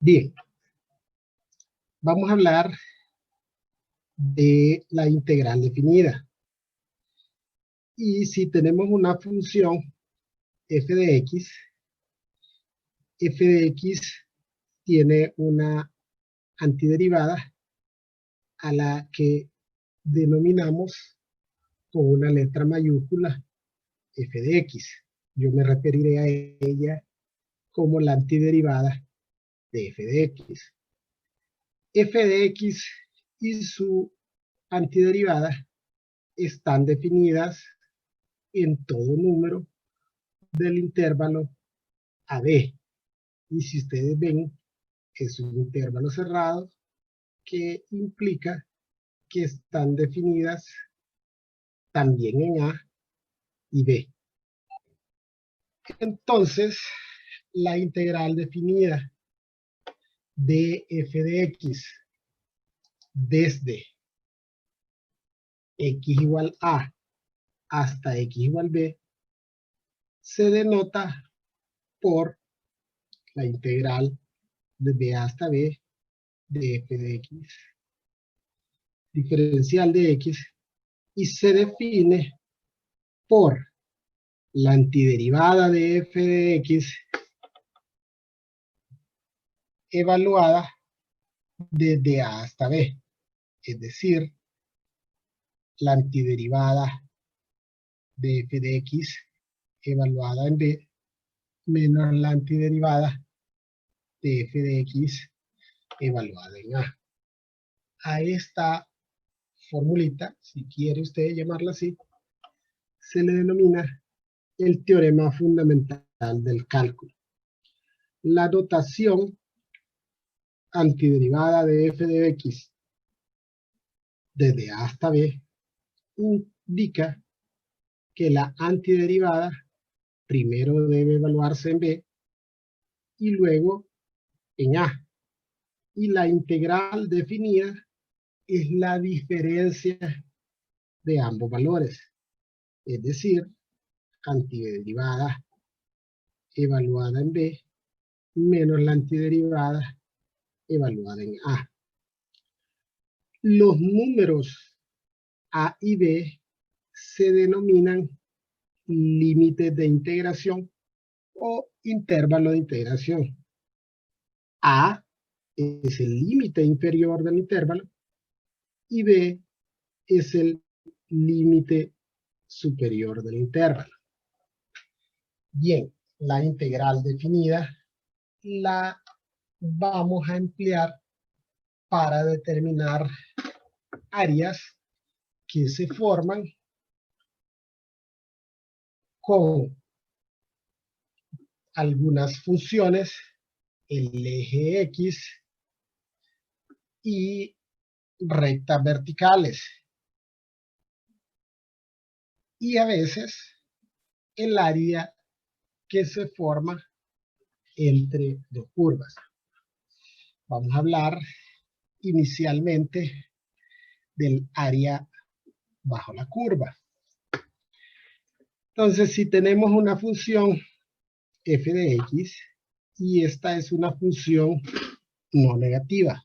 Bien, vamos a hablar de la integral definida. Y si tenemos una función f de x tiene una antiderivada a la que denominamos con una letra mayúscula f de x. Yo me referiré a ella como la antiderivada de f de x. F de x y su antiderivada están definidas en todo número del intervalo AB. Y si ustedes ven, es un intervalo cerrado que implica que están definidas también en A y B. Entonces, la integral definida de f de x desde x igual a hasta x igual b se denota por la integral desde a hasta b de f de x diferencial de x y se define por la antiderivada de f de x evaluada desde a hasta b, es decir, la antiderivada de f de x evaluada en b menos la antiderivada de f de x evaluada en a. A esta formulita, si quiere usted llamarla así, se le denomina el teorema fundamental del cálculo. La notación antiderivada de f de x desde a hasta b indica que la antiderivada primero debe evaluarse en b y luego en a. Y la integral definida es la diferencia de ambos valores, es decir, antiderivada evaluada en b menos la antiderivada evaluada en a. Los números a y b se denominan límites de integración o intervalo de integración. A es el límite inferior del intervalo y b es el límite superior del intervalo. Bien, la integral definida la vamos a emplear para determinar áreas que se forman con algunas funciones, el eje X y rectas verticales. Y a veces el área que se forma entre dos curvas. Vamos a hablar inicialmente del área bajo la curva. Entonces, si tenemos una función f de x y esta es una función no negativa.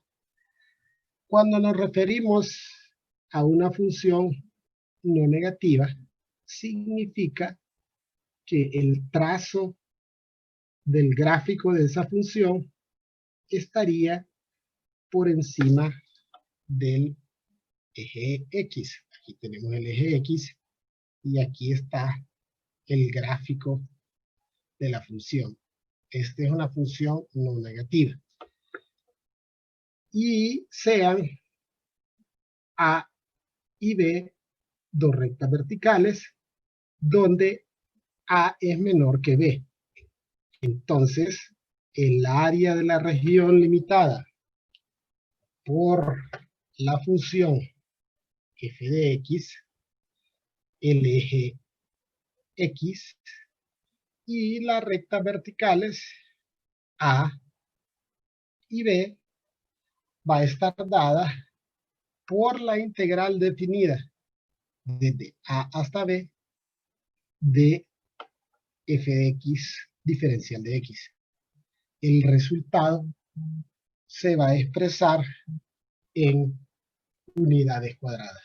Cuando nos referimos a una función no negativa, significa que el trazo del gráfico de esa función estaría por encima del eje X. Aquí tenemos el eje X y aquí está el gráfico de la función. Esta es una función no negativa. Y sean A y B dos rectas verticales donde A es menor que B. Entonces, el área de la región limitada por la función f de x, el eje X y las rectas verticales A y B va a estar dada por la integral definida desde A hasta B de f de x diferencial de x. El resultado se va a expresar en unidades cuadradas.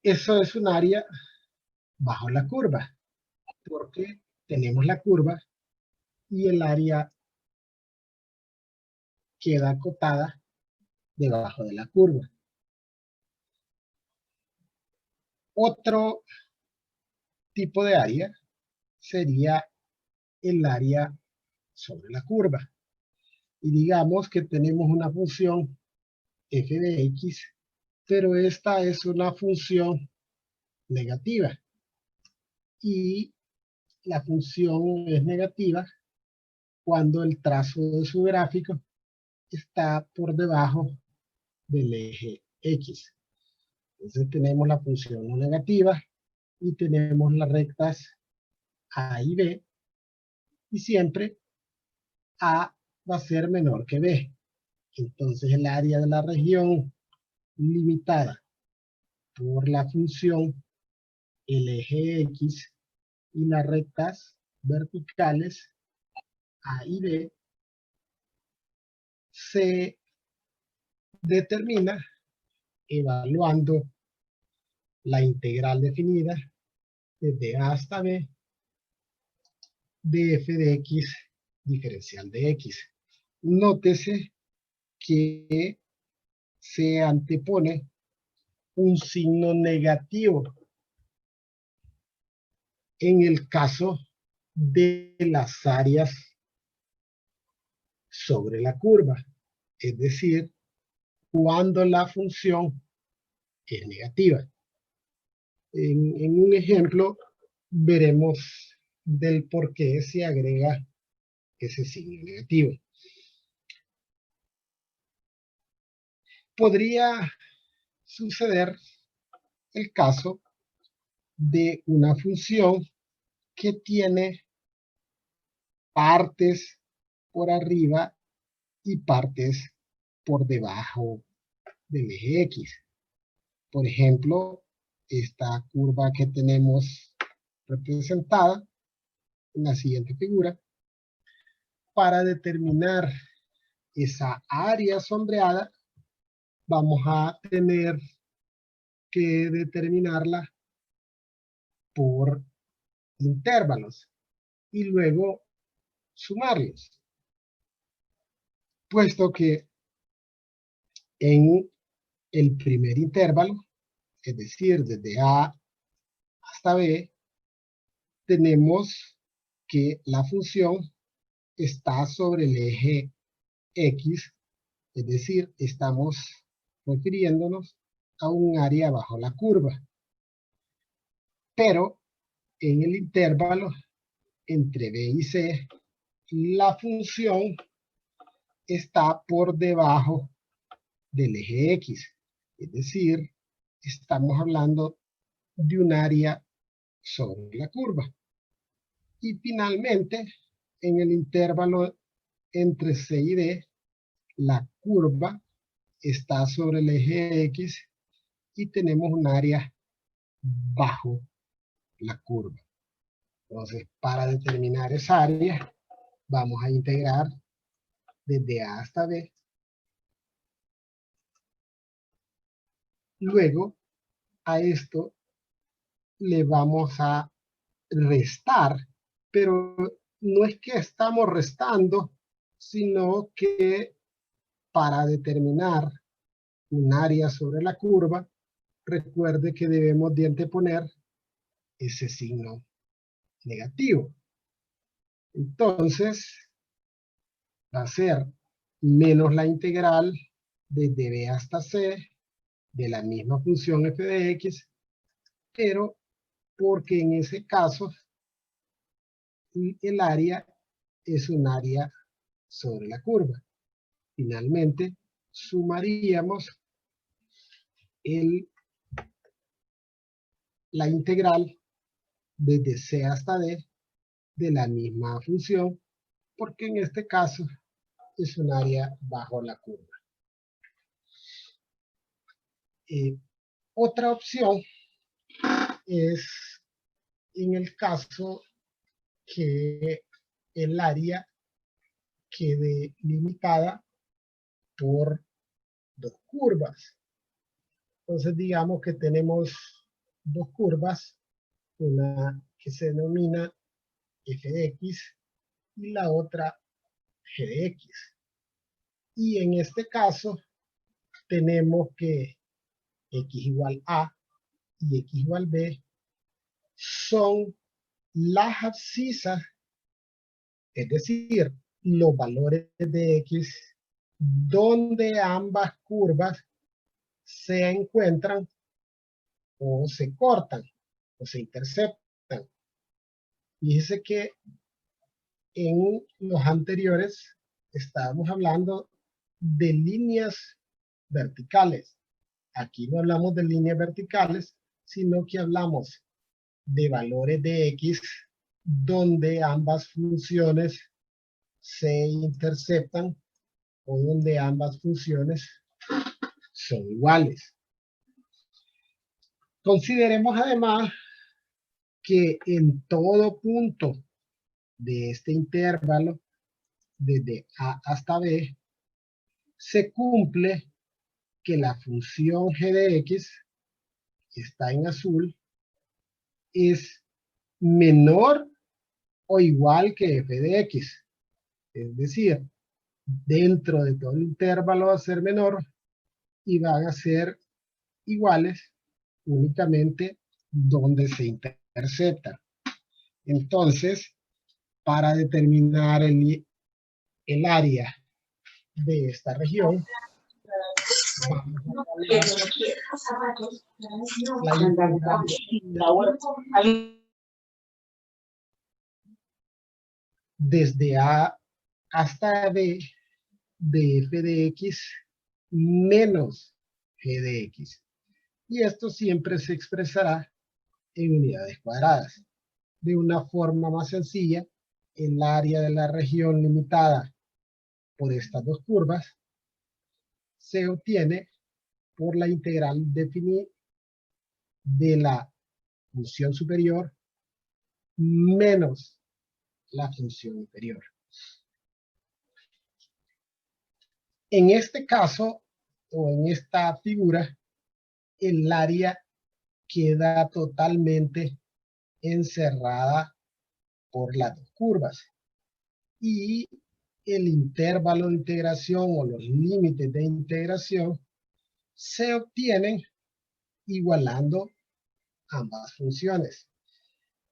Eso es un área bajo la curva, porque tenemos la curva y el área queda acotada debajo de la curva. Otro tipo de área sería el área sobre la curva. Y digamos que tenemos una función f de x, pero esta es una función negativa. Y la función es negativa cuando el trazo de su gráfico está por debajo del eje x. Entonces tenemos la función no negativa y tenemos las rectas a y b, y siempre a va a ser menor que b. Entonces el área de la región limitada por la función el eje x y las rectas verticales a y b se determina evaluando la integral definida desde a hasta b de f de x diferencial de x. Nótese que se antepone un signo negativo en el caso de las áreas sobre la curva, es decir, cuando la función es negativa. En un ejemplo veremos del por qué se agrega ese signo negativo. Podría suceder el caso de una función que tiene partes por arriba y partes por debajo del eje X. Por ejemplo, esta curva que tenemos representada en la siguiente figura, para determinar esa área sombreada, vamos a tener que determinarla por intervalos y luego sumarlos, puesto que en el primer intervalo, es decir, desde A hasta B, tenemos que la función está sobre el eje X, es decir, estamos refiriéndonos a un área bajo la curva. Pero en el intervalo entre B y C, la función está por debajo del eje X. Es decir, estamos hablando de un área sobre la curva. Y finalmente, en el intervalo entre C y D, la curva está sobre el eje X y tenemos un área bajo la curva. Entonces, para determinar esa área, vamos a integrar desde A hasta B. Luego, a esto le vamos a restar, pero no es que estamos restando, sino que para determinar un área sobre la curva, recuerde que debemos de anteponer ese signo negativo. Entonces, va a ser menos la integral desde B hasta C de la misma función f de x, pero porque en ese caso el área es un área sobre la curva. Finalmente, sumaríamos la integral desde C hasta D de la misma función, porque en este caso es un área bajo la curva. Otra opción es en el caso que el área quede limitada por dos curvas. Entonces digamos que tenemos dos curvas, una que se denomina f de x y la otra g de x. Y en este caso tenemos que x igual a y x igual b son las abscisas, es decir, los valores de x donde ambas curvas se encuentran o se cortan o se interceptan. Fíjese que en los anteriores estábamos hablando de líneas verticales. Aquí no hablamos de líneas verticales, sino que hablamos de valores de x donde ambas funciones se interceptan o donde ambas funciones son iguales. Consideremos además que en todo punto de este intervalo, desde a hasta b, se cumple que la función g de x, que está en azul, es menor o igual que f de x. Es decir, dentro de todo el intervalo va a ser menor y van a ser iguales únicamente donde se intercepta. Entonces, para determinar el área de esta región, la integral desde a hasta b de f de x menos g de x. Y esto siempre se expresará en unidades cuadradas. De una forma más sencilla, el área de la región limitada por estas dos curvas se obtiene por la integral definida de la función superior menos la función inferior. En este caso, o en esta figura, el área queda totalmente encerrada por las dos curvas. Y el intervalo de integración o los límites de integración se obtienen igualando ambas funciones.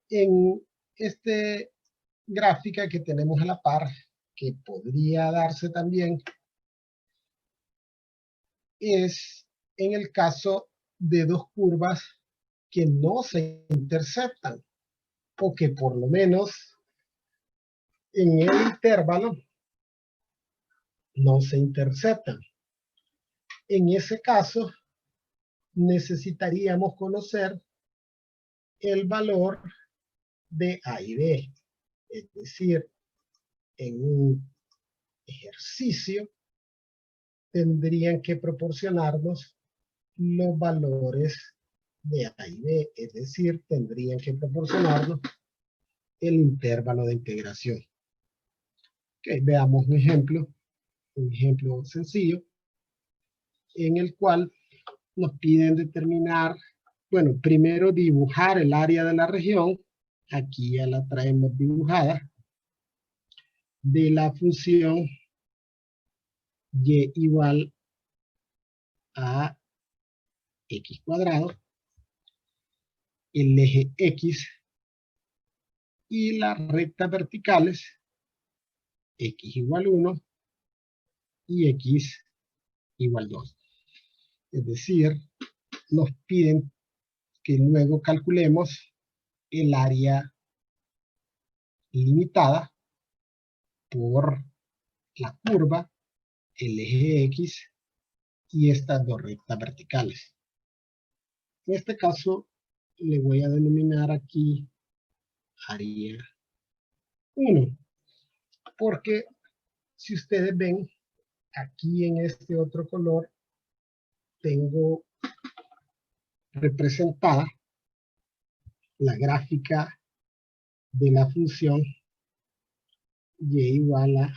En esta gráfica que tenemos a la par, que podría darse también, es en el caso de dos curvas que no se interceptan, o que por lo menos en el intervalo no se interceptan. En ese caso, necesitaríamos conocer el valor de A y B. Es decir, en un ejercicio tendrían que proporcionarnos los valores de A y B. Es decir, tendrían que proporcionarnos el intervalo de integración. Okay, veamos un ejemplo sencillo, en el cual nos piden determinar, bueno, primero dibujar el área de la región. Aquí ya la traemos dibujada, de la función y igual a x cuadrado, el eje x y las rectas verticales x igual 1 y x igual 2. Es decir, nos piden que luego calculemos el área limitada por la curva, el eje x y estas dos rectas verticales. En este caso, le voy a denominar aquí área 1, porque si ustedes ven, aquí en este otro color, tengo representada la gráfica de la función y igual a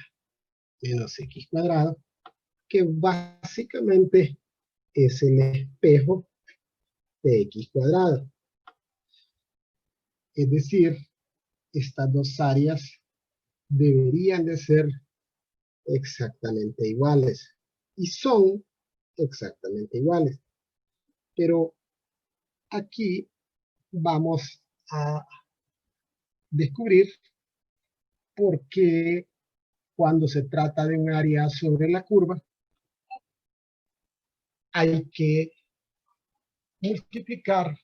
menos x cuadrado, que básicamente es el espejo de x cuadrado. Es decir, estas dos áreas deberían de ser exactamente iguales. Y son exactamente iguales. Pero aquí vamos a descubrir por qué cuando se trata de un área sobre la curva hay que multiplicar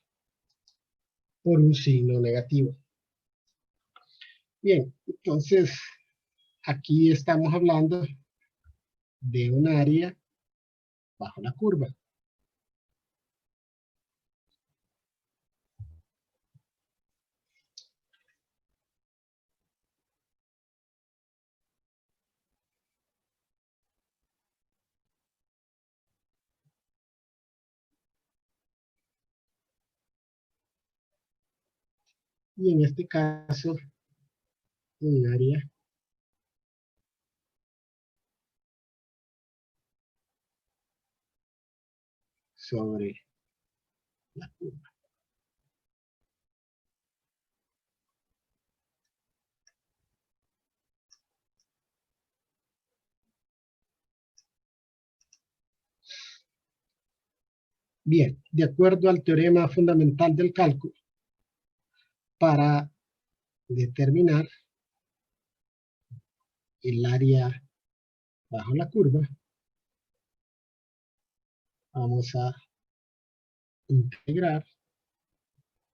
por un signo negativo. Bien, entonces aquí estamos hablando de un área bajo la curva. Y en este caso, un área sobre la curva. Bien, de acuerdo al teorema fundamental del cálculo, para determinar el área bajo la curva, vamos a integrar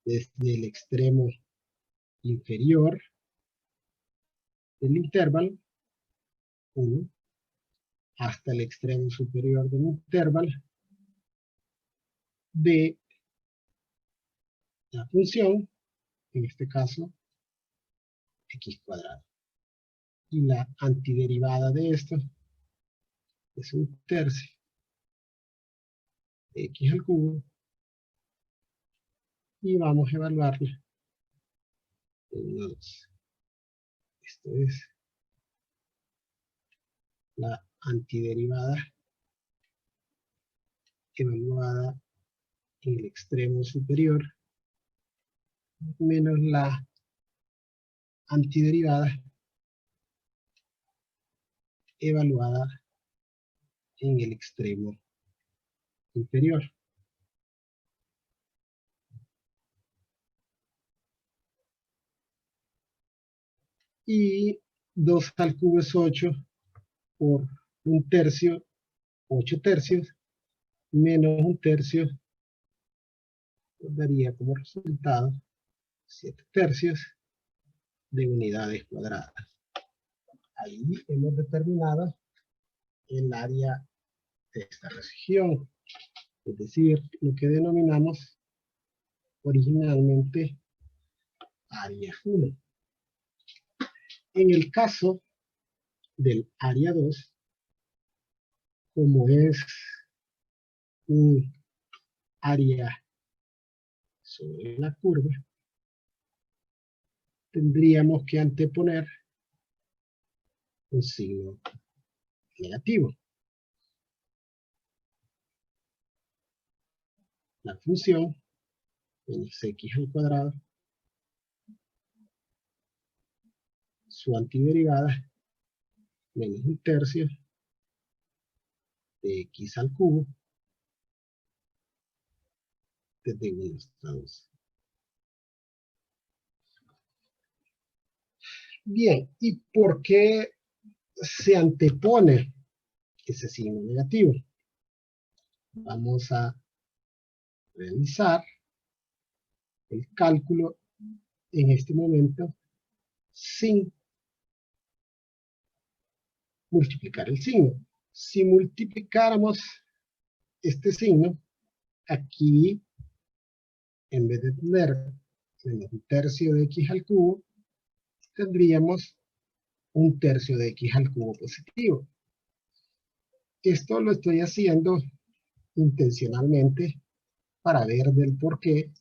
desde el extremo inferior del intervalo 1 hasta el extremo superior del intervalo de la función, en este caso, x cuadrado. Y la antiderivada de esto es un tercio de x al cubo, y vamos a evaluarla en 1, 2. Esto es la antiderivada evaluada en el extremo superior menos la antiderivada evaluada en el extremo inferior. Y 2 al cubo es 8 por un tercio, 8 tercios, menos un tercio, nos daría como resultado 7 tercios de unidades cuadradas. Ahí hemos determinado el área de esta región, es decir, lo que denominamos originalmente área 1. En el caso del área 2, como es un área sobre la curva, tendríamos que anteponer un signo negativo. La función menos x al cuadrado, su antiderivada, menos un tercio de x al cubo, desde 1 hasta 2. Bien, ¿y por qué se antepone ese signo negativo? Vamos a realizar el cálculo en este momento sin multiplicar el signo. Si multiplicáramos este signo, aquí, en vez de tener menos un tercio de x al cubo, tendríamos un tercio de x al cubo positivo. Esto lo estoy haciendo intencionalmente para ver del por qué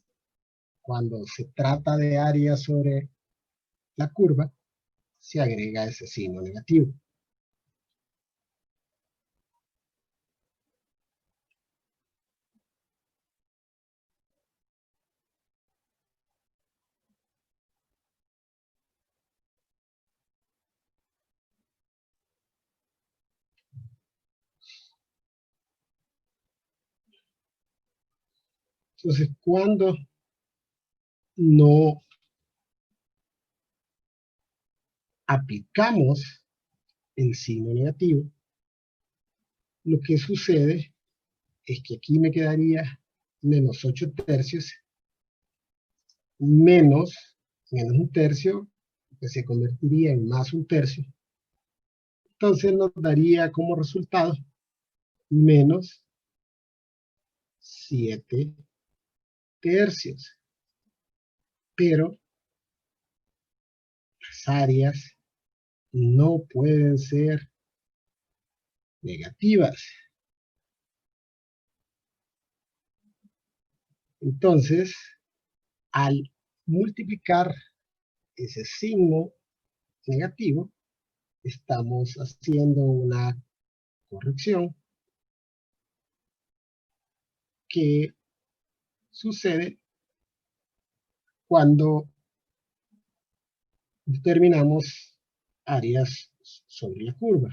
cuando se trata de áreas sobre la curva, se agrega ese signo negativo. Entonces, cuando no aplicamos el signo negativo, lo que sucede es que aquí me quedaría menos 8 tercios, menos un tercio, que se convertiría en más un tercio. Entonces nos daría como resultado menos 7 tercios. Pero las áreas no pueden ser negativas. Entonces, al multiplicar ese signo negativo, estamos haciendo una corrección que sucede cuando determinamos áreas sobre la curva.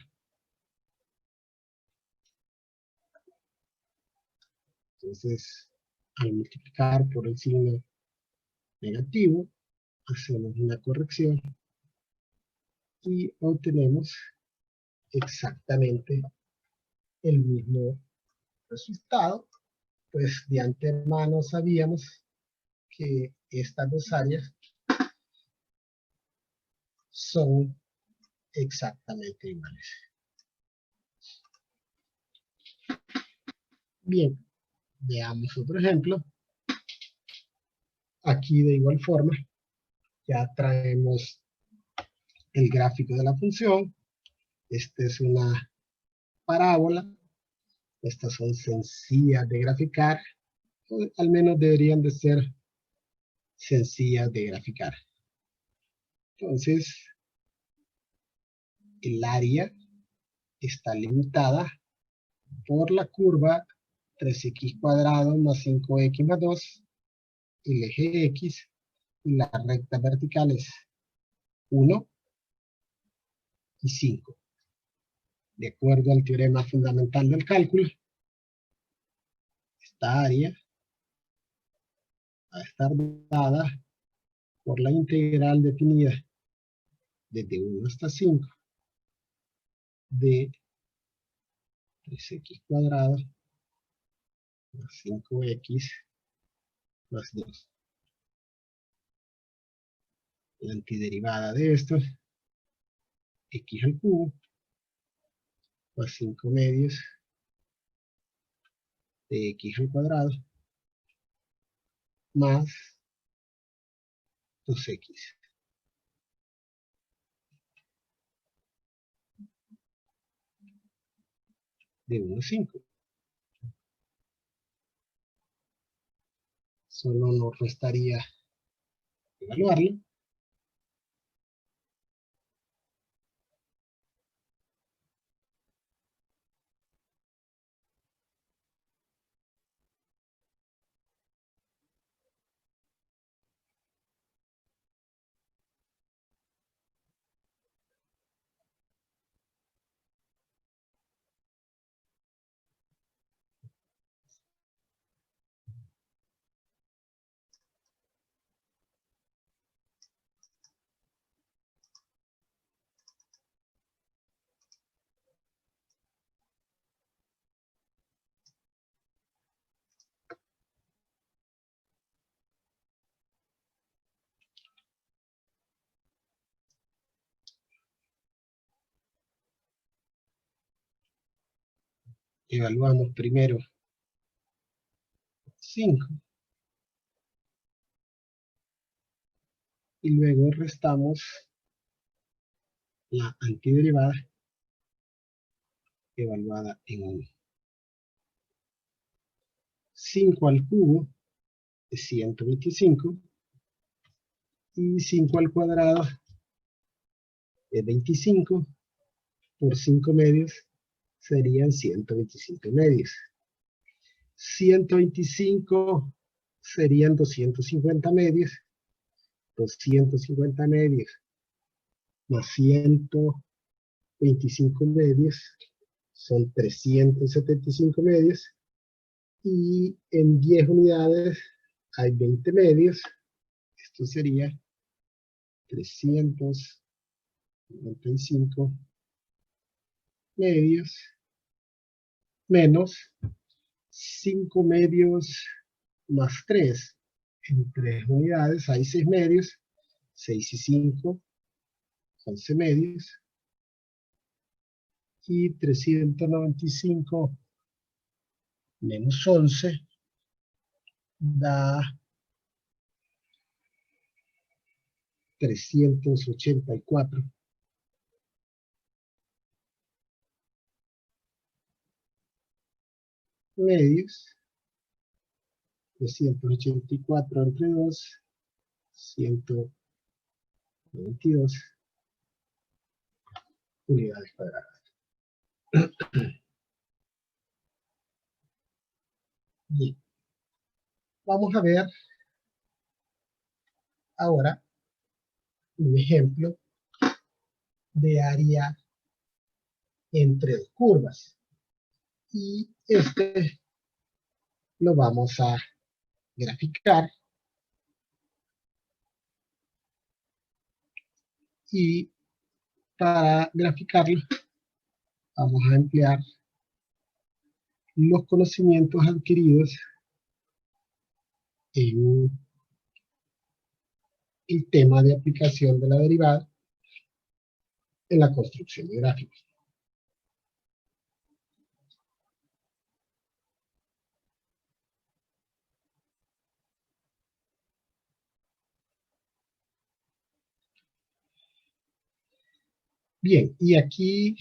Entonces, al multiplicar por el signo negativo, hacemos una corrección y obtenemos exactamente el mismo resultado, pues de antemano sabíamos que estas dos áreas son exactamente iguales. Bien, veamos otro ejemplo. Aquí de igual forma ya traemos el gráfico de la función. Esta es una parábola. Estas son sencillas de graficar, o al menos deberían de ser sencillas de graficar. Entonces, el área está limitada por la curva 3x cuadrado más 5x más 2, el eje x, y las rectas verticales 1 y 5. De acuerdo al teorema fundamental del cálculo, esta área va a estar dada por la integral definida desde 1 hasta 5 de 3x cuadrado más 5x más 2. La antiderivada de esto, x al cubo, más 5 medios de x al cuadrado, más 2x. De 1 a 5. Solo nos restaría evaluarlo. Evaluamos primero 5 y luego restamos la antiderivada evaluada en 1. 5 al cubo es 125 y 5 al cuadrado es 25, por 5 medios serían 125 medios. 125 serían 250 medios. 250 medios más 125 medios son 375 medios. Y en 10 unidades hay 20 medios. Esto sería 395 medios menos 5 medios más 3. En 3 unidades hay 6 medios. 6 y 5, 11 medios. Y 395 menos 11 da 384. Medios. 384 entre 2, 122 unidades cuadradas. Bien. Vamos a ver ahora un ejemplo de área entre dos curvas. Y este lo vamos a graficar. Y para graficarlo vamos a emplear los conocimientos adquiridos en el tema de aplicación de la derivada en la construcción de gráficos. Bien, y aquí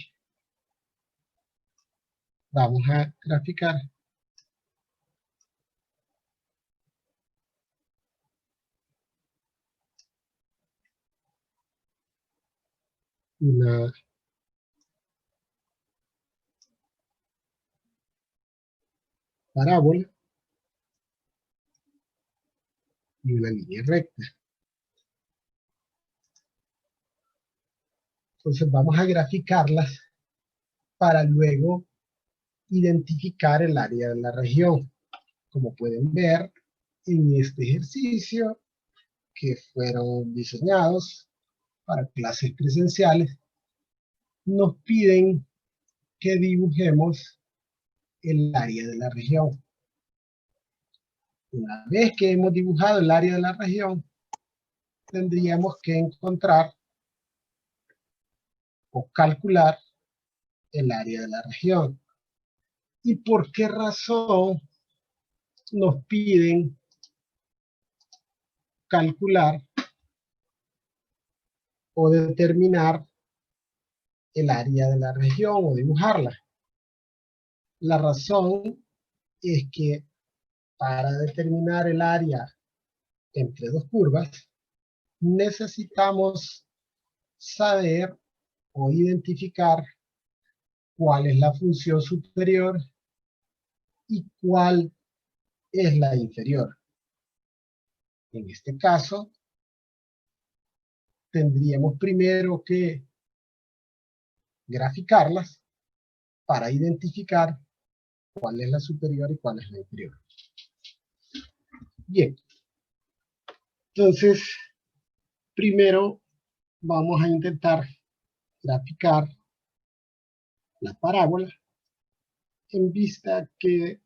vamos a graficar una parábola y una línea recta. Entonces vamos a graficarlas para luego identificar el área de la región. Como pueden ver en este ejercicio, que fueron diseñados para clases presenciales, nos piden que dibujemos el área de la región. Una vez que hemos dibujado el área de la región, tendríamos que encontrar o calcular el área de la región. ¿Y por qué razón nos piden calcular o determinar el área de la región o dibujarla? La razón es que para determinar el área entre dos curvas, necesitamos saber o identificar cuál es la función superior y cuál es la inferior. En este caso, tendríamos primero que graficarlas para identificar cuál es la superior y cuál es la inferior. Bien, entonces, primero vamos a intentar graficar la parábola en vista que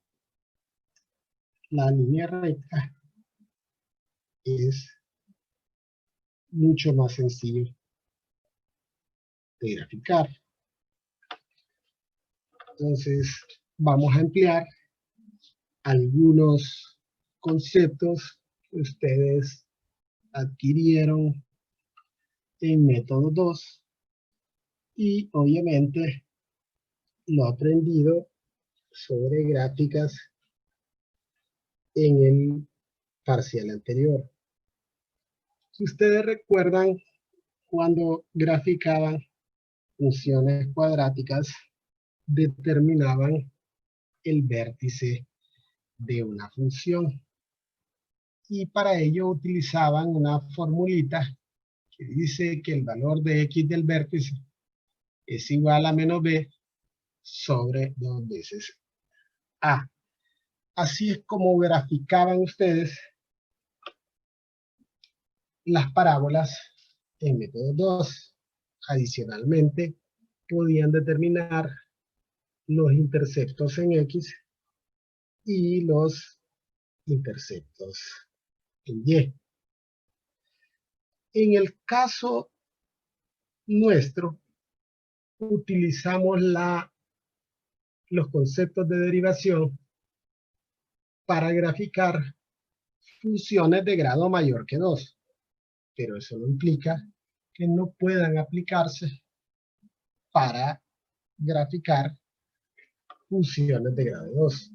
la línea recta es mucho más sencillo de graficar. Entonces, vamos a emplear algunos conceptos que ustedes adquirieron en método 2 y obviamente lo aprendido sobre gráficas en el parcial anterior. Si ustedes recuerdan, cuando graficaban funciones cuadráticas, determinaban el vértice de una función. Y para ello utilizaban una formulita que dice que el valor de x del vértice es igual a menos b sobre 2 veces a. Así es como graficaban ustedes las parábolas en método 2. Adicionalmente, podían determinar los interceptos en x y los interceptos en y. En el caso nuestro, utilizamos los conceptos de derivación para graficar funciones de grado mayor que 2. Pero eso no implica que no puedan aplicarse para graficar funciones de grado 2.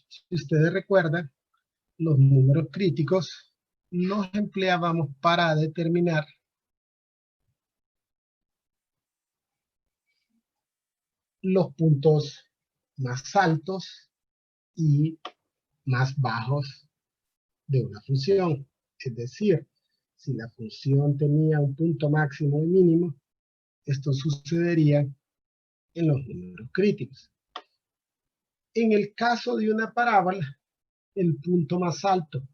Si ustedes recuerdan, los números críticos los empleábamos para determinar los puntos más altos y más bajos de una función. Es decir, si la función tenía un punto máximo y mínimo, esto sucedería en los números críticos. En el caso de una parábola, el punto más alto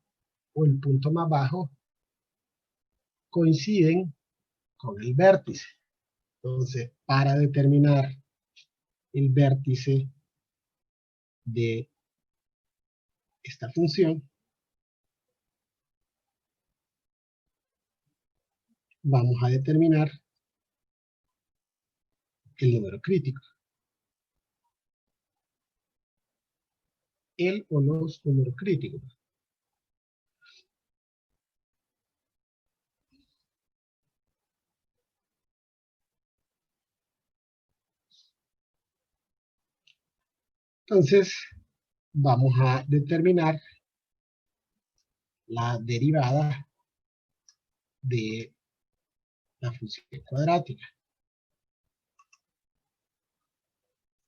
o el punto más bajo coinciden con el vértice. Entonces, para determinar el vértice de esta función, vamos a determinar el número crítico. El o los números críticos. Entonces, vamos a determinar la derivada de la función cuadrática.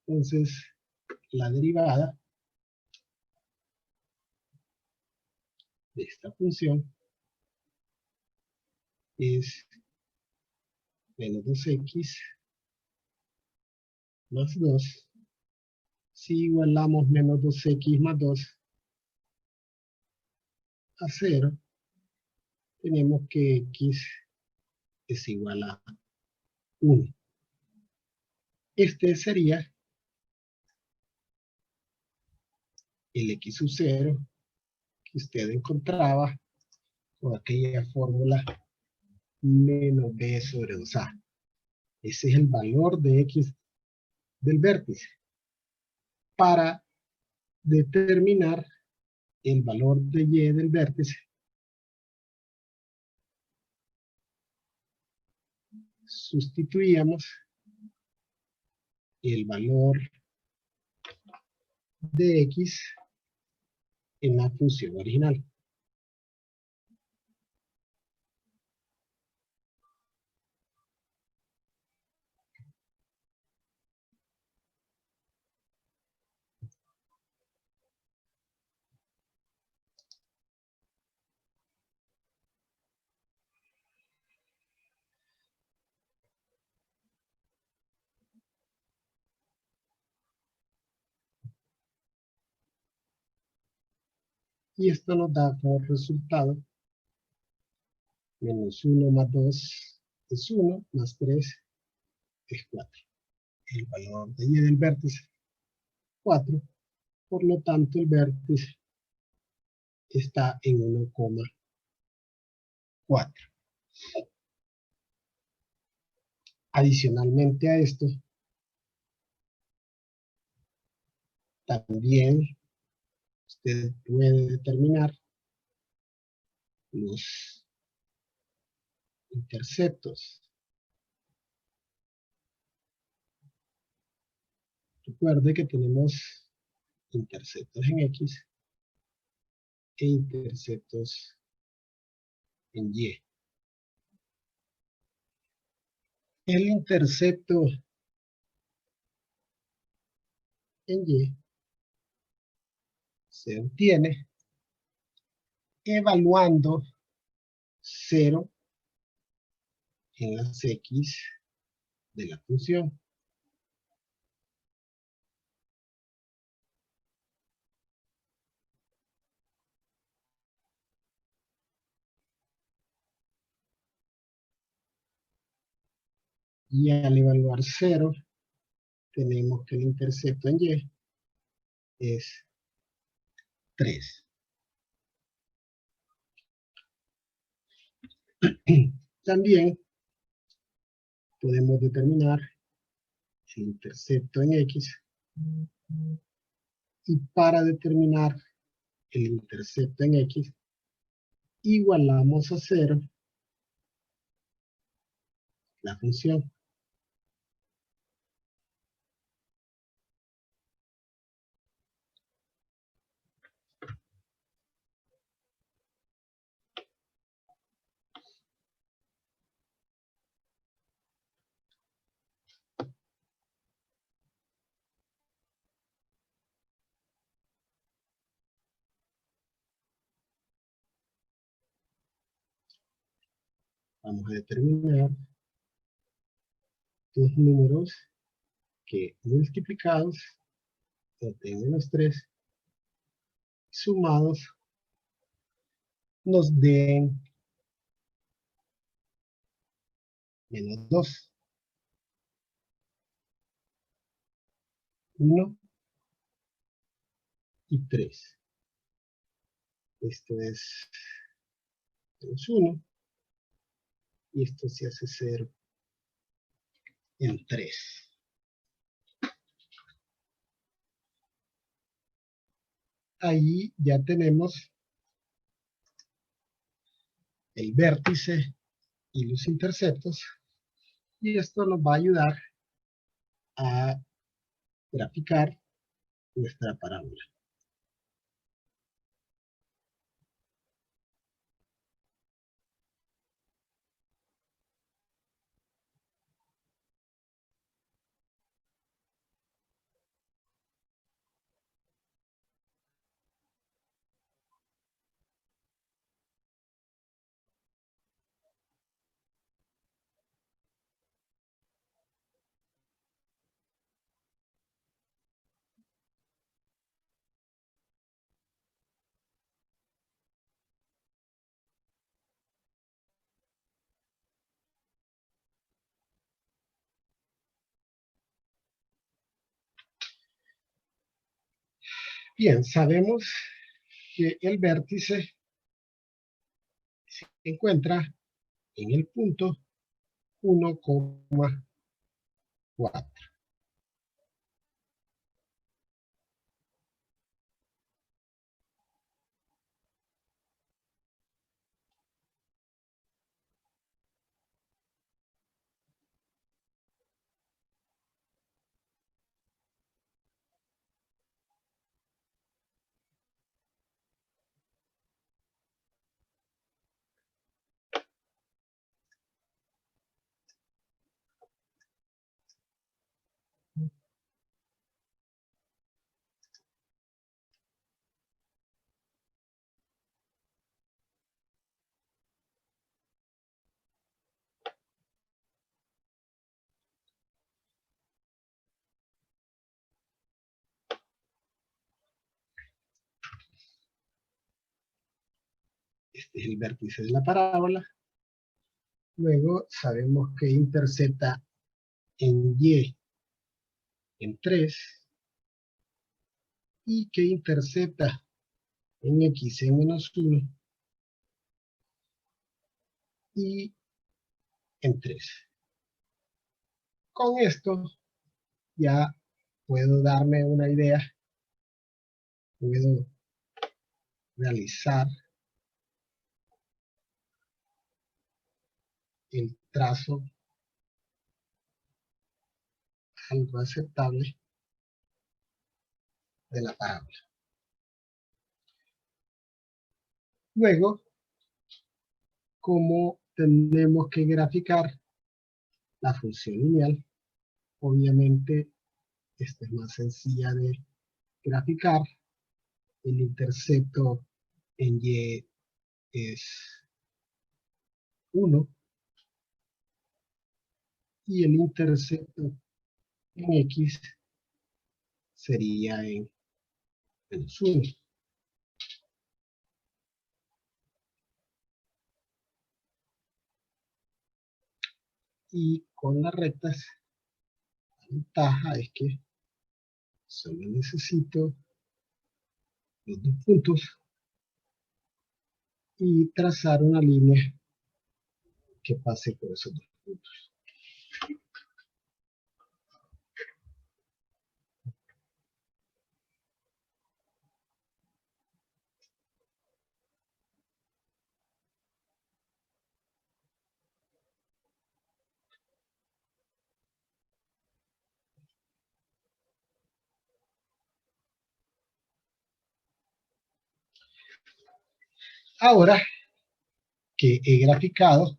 Entonces, la derivada de esta función es menos 2x más 2. Si igualamos menos 2x más 2 a 0, tenemos que x es igual a 1. Este sería el x sub 0 que usted encontraba con aquella fórmula menos b sobre 2a. Ese es el valor de x del vértice. Para determinar el valor de y del vértice, sustituíamos el valor de x en la función original. Y esto nos da como resultado menos 1 más 2 es 1, más 3 es 4. El valor de y del vértice, 4. Por lo tanto, el vértice está en 1,4. Adicionalmente a esto, también usted puede determinar los interceptos. Recuerde que tenemos interceptos en X e interceptos en Y. El intercepto en Y se obtiene evaluando 0 en las X de la función. Y al evaluar 0, tenemos que el intercepto en Y es 3. También podemos determinar el intercepto en X, y para determinar el intercepto en X, igualamos a 0 la función. Vamos a determinar dos números que multiplicados obtienen menos 3, sumados nos den menos 2. 1 y 3. Esto es menos 1 y esto se hace 0 en 3. Ahí ya tenemos el vértice y los interceptos, y esto nos va a ayudar a graficar nuestra parábola. Bien, sabemos que el vértice se encuentra en el punto 1,4. Este es el vértice de la parábola. Luego sabemos que intercepta en Y en 3 y que intercepta en X en menos 1 y en 3. Con esto ya puedo darme una idea, puedo realizar el trazo algo aceptable de la parábola. Luego, ¿cómo tenemos que graficar la función lineal. Obviamente, esta es más sencilla de graficar. El intercepto en Y es 1 y el intercepto en X sería en -1. Y con las rectas, la ventaja es que solo necesito los dos puntos y trazar una línea que pase por esos dos puntos. Ahora que he graficado,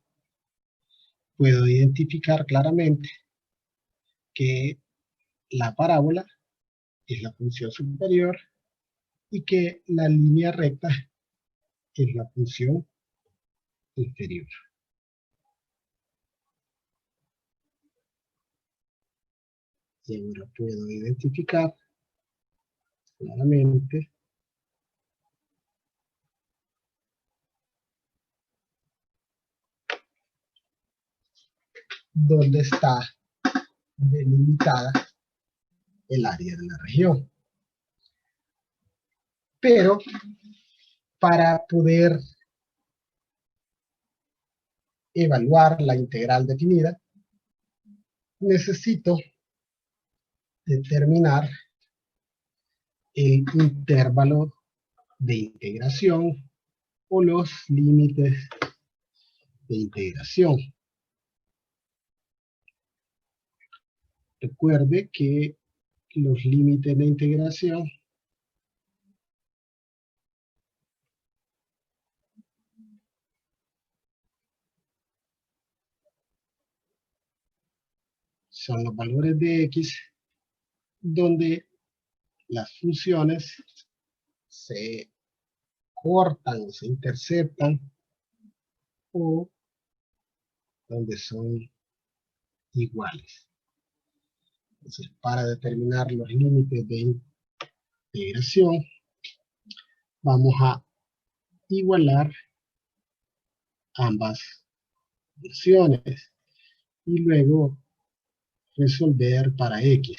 puedo identificar claramente que la parábola es la función superior y que la línea recta es la función inferior. Y ahora puedo identificar claramente dónde está delimitada el área de la región. Pero para poder evaluar la integral definida, necesito determinar el intervalo de integración o los límites de integración. Recuerde que los límites de integración son los valores de x donde las funciones se cortan o se interceptan o donde son iguales. Entonces, para determinar los límites de integración, vamos a igualar ambas versiones y luego resolver para x.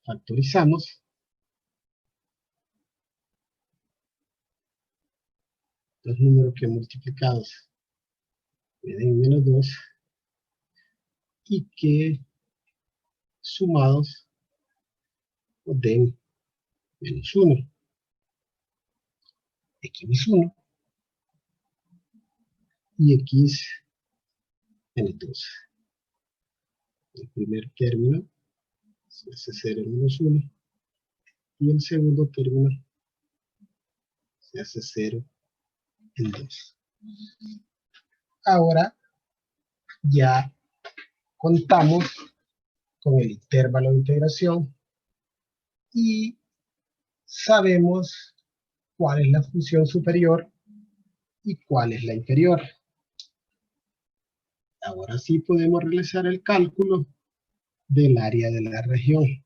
Factorizamos. Los números que multiplicados me den -2 y que sumados nos den -1. X más 1 y X menos 2. El primer término se hace 0 en -1 y el segundo término se hace 0 en 2. Ahora ya contamos con el intervalo de integración y sabemos cuál es la función superior y cuál es la inferior. Ahora sí podemos realizar el cálculo del área de la región.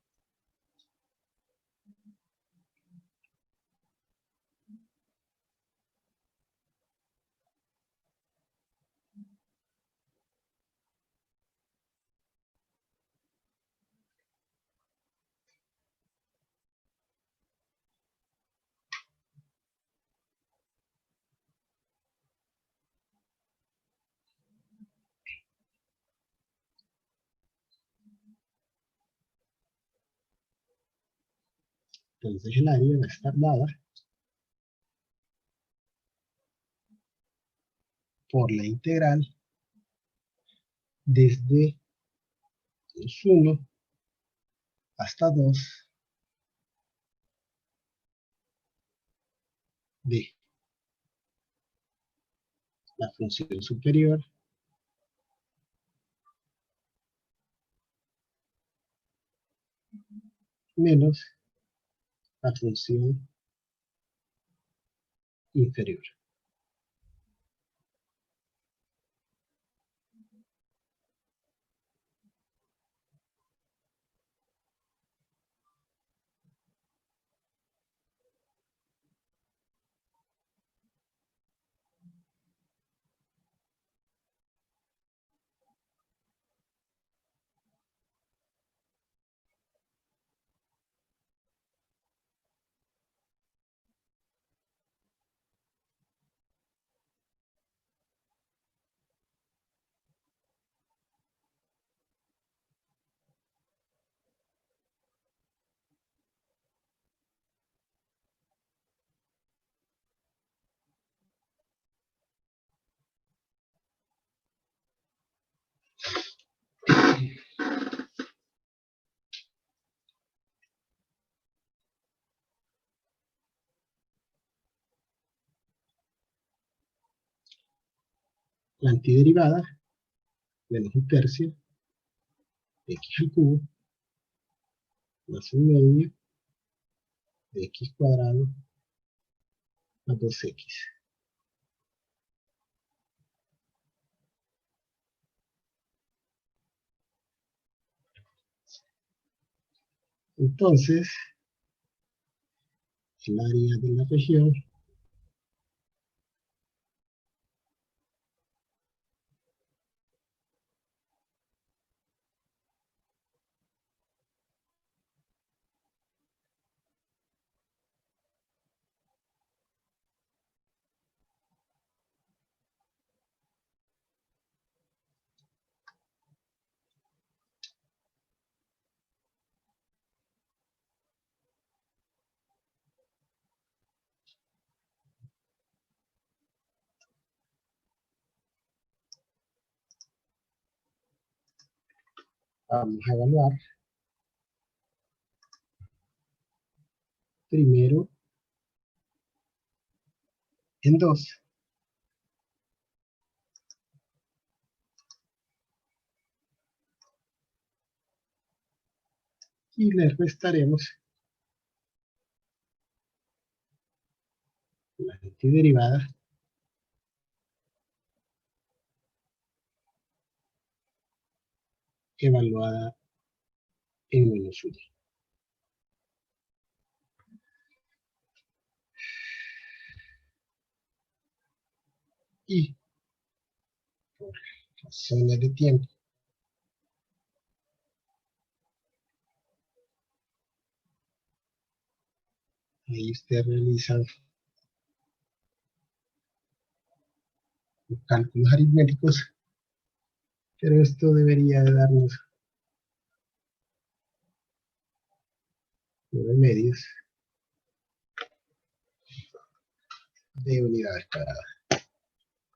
Entonces el área va a estar dada por la integral desde 1 hasta 2 de la función superior menos la función inferior. La antiderivada menos un tercio de x al cubo más un medio de x cuadrado más 2x. Entonces, el área de la región vamos a evaluar primero en 2 y le restaremos la antiderivada evaluada en -1. Y por razones de tiempo, ahí usted realiza los cálculos aritméticos, pero esto debería de darnos 9 medios de unidades cuadradas.